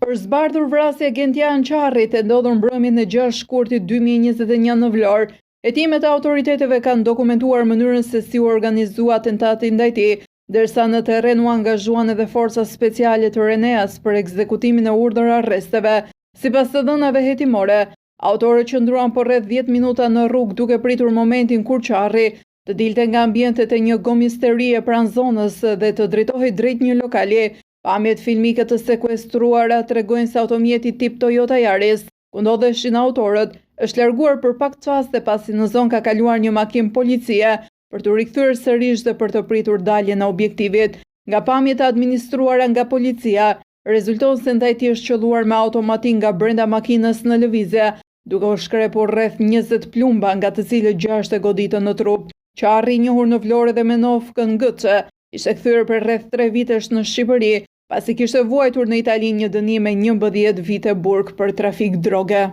Për zbardhur vrasje Gentian Qarrit e ndodhur mbrëmjen e 6 shkurtit 2021 në Vlorë, hetimet e autoriteteve kanë dokumentuar mënyrën se si u organizua atentati ndaj tij, ndërsa në terren u angazhuan edhe forca speciale të Reneas për ekzekutimin e urdhër arresteve. Sipas të dhënave hetimore, autorët qëndruan por rreth 10 minuta në rrugë duke pritur momentin kur Qarri të dilte nga ambientet e një gomisterie pranë zonës dhe të drejtohej drejt një lokali. Pamjet filmike të sekuestruara tregojnë se automjeti tip Toyota Yaris, ku ndodheshin autorët, është larguar për pak çaste pasi në zonë ka kaluar një makinë policie për të rikthyer sërish dhe për të pritur daljen e objektivit. Nga pamjet administruara nga policia, rezulton se ndajti është qelluar me automatik nga brenda makinës në lëvizje, duke u shkrepur rreth 20 plumba, nga të cilët 6 e goditën në trup. Qarri, i njohur në Vlorë dhe me Nofkën Gëçe, ishte kthyer për rreth 3 vitesh në Shqipëri, pasi kishte vuajtur në Itali një dënim me 11 vite burg për trafik droge.